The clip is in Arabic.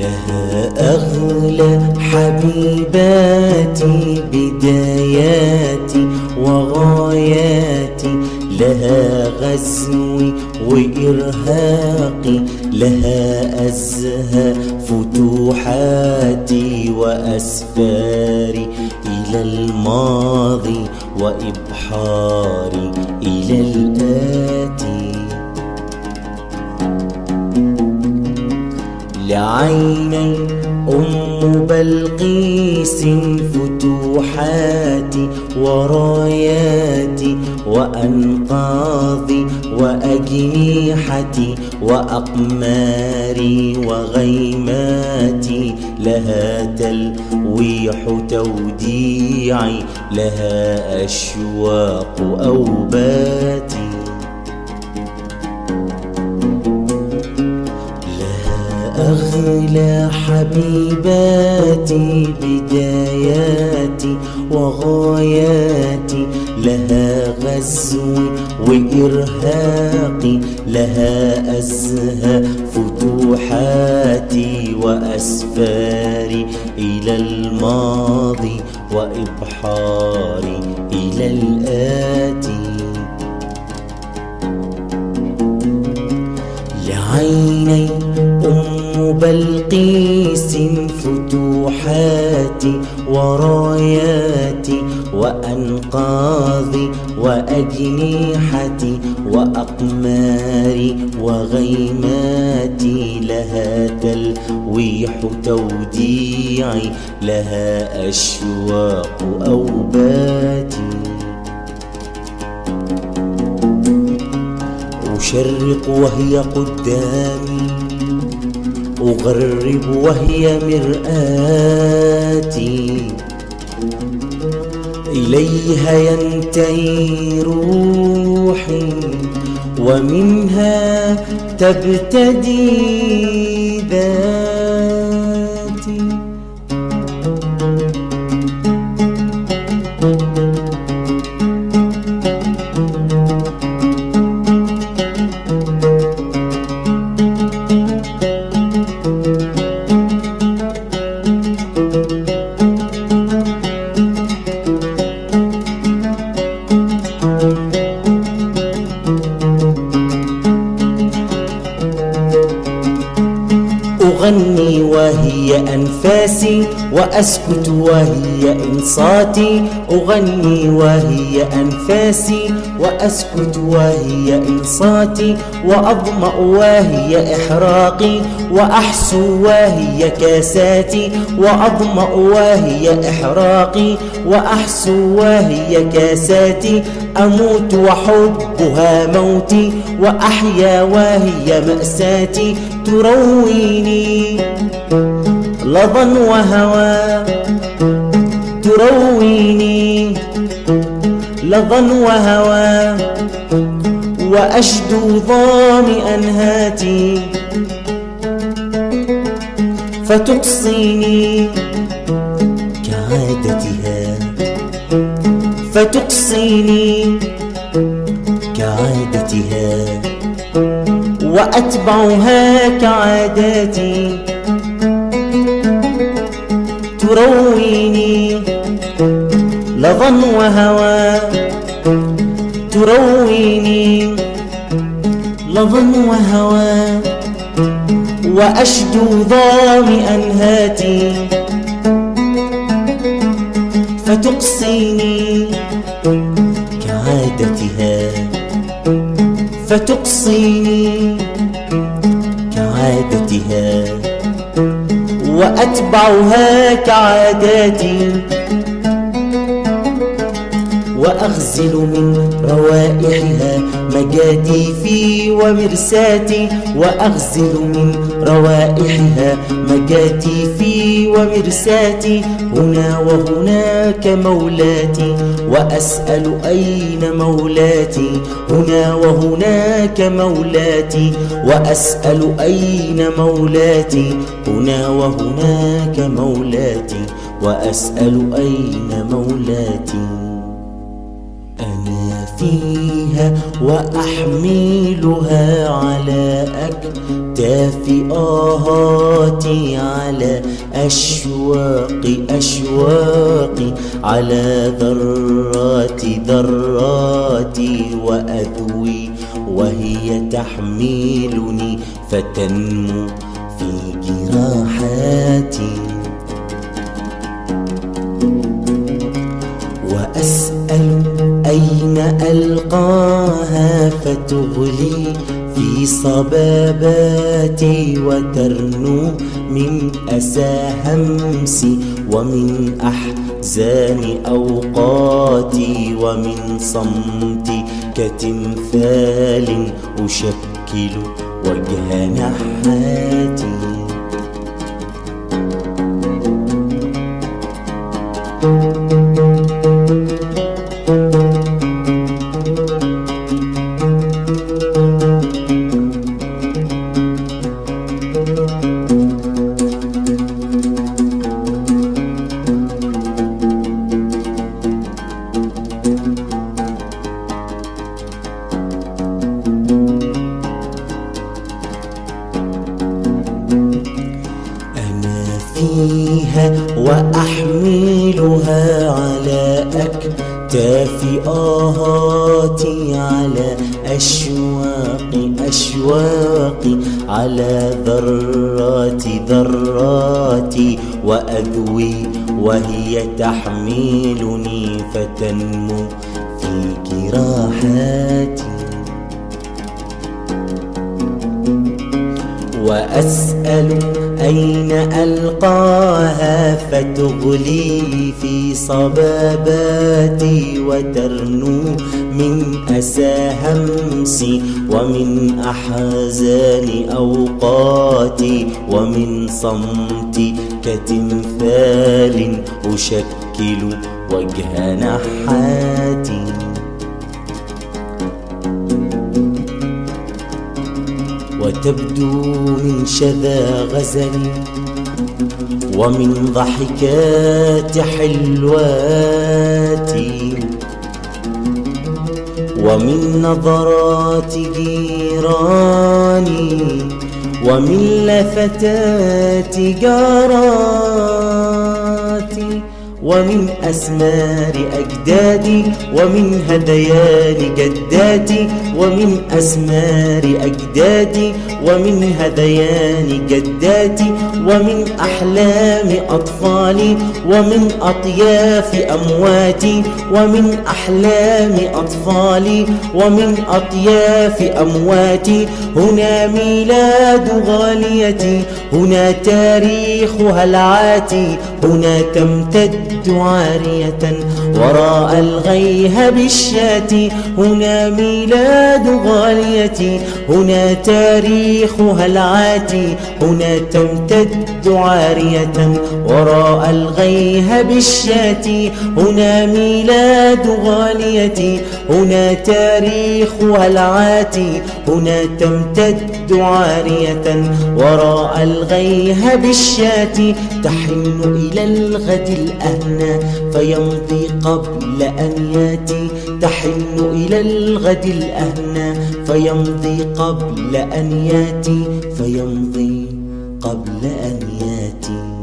لها أغلى حبيباتي بداياتي وغاياتي، لها غزوي وإرهاقي، لها أزهى فتوحاتي وأسفاري إلى الماضي وإبحاري إلى الآتي. لعيني أم بلقيس فتوحاتي وراياتي وأنقاضي وأجنحتي وأقماري وغيماتي، لها تلويح توديعي، لها أشواق أوباتي. أغلى حبيباتي بداياتي وغاياتي، لها غزوي وإرهاقي، لها أزهى فتوحاتي وأسفاري إلى الماضي وإبحاري إلى الآتي. لعيني أم بلقيس فتوحاتي وراياتي وأنقاضي وأجنحتي وأقماري وغيماتي، لها تلويح توديعي، لها أشواق أوباتي. أشرق وهي قدامي، أغرب وهي مرآتي، إليها ينتهي روحي ومنها تبتدي ذاتي. أغني وهي أنفاسي وأسكت وهي إنصاتي، أغني وهي أنفاسي وأسكت وهي إنصاتي، وأظمأ وهي إحراقي وأحسو وهي كاساتي، وأظمأ وهي إحراقي وأحسو وهي كاساتي، أموت وحبها موتي وأحيا وهي مأساتي، ترويني لظى وهوى، ترويني لظى وهوى، وأشدو ظامئا هاتي، فتقصيني كعادتها، فتقصيني كعادتها، وأتبعها كعاداتي، ترويني لظى وهوى، ترويني لظى وهوى، وأشدو ظامئا هاتي، فتقصيني كعادتها، فتقصيني كعادتها، وأتبعها كعاداتي، وأغزل من روائحها مجاديفي ومرساتي، وأغزل من روائحها مجاديفي ومرساتي، هنا وهناك مولاتي، وأسأل أين مولاتي، هنا وهناك مولاتي، وأسأل أين مولاتي، هنا وهناك مولاتي، وأسأل أين مولاتي. أنا فيها وأحملها على أكتاف آهاتي، على أشواقي أشواقي، على ذراتي ذراتي، وأذوي وهي تحملني فتنمو في جراحاتي. وأسأل أين ألقاها فتغلي في صباباتي، وترنو من أسى همسي ومن أحزان أوقاتي، ومن صمتي كتمثال أشكل وجه نحاتي. فيها وأحملها على أكتاف آهاتي، على أشواقي أشواقي، على ذراتي ذراتي، وأذوي وهي تحملني فتنمو في جراحاتي. وأسأل أين ألقاها فتغلي في صباباتي، وترنو من أسى همسي ومن أحزان أوقاتي، ومن صمتي كتمثال أشكل وجه نحاتي. وتبدو من شذا غزلي ومن ضحكات حلواتي، ومن نظرات جيراني، ومن لفتات جاراتي، ومن أسمار أجدادي، ومن هذيان جداتي، ومن أسمار أجدادي، ومن هذيان جداتي، ومن أحلام أطفالي، ومن أطياف أمواتي، ومن أحلام أطفالي، ومن أطياف أمواتي. هنا ميلاد غاليتي، هنا تاريخها العاتي، هنا تمتد عارية وراء الغيهب الشاتي. هنا ميلاد غاليتي، هنا تاريخها العاتي، هنا تمتد عارية وراء الغيهب الشاتي. هنا ميلاد غاليتي، هنا تاريخها العاتي، هنا تمتد عارية وراء الغيهب الشاتي. تحن إلى الغد الأهنى فيمضي قبل أن ياتي، تحن إلى الغد الأهنى فيمضي قبل أن ياتي، فيمضي قبل أن ياتي.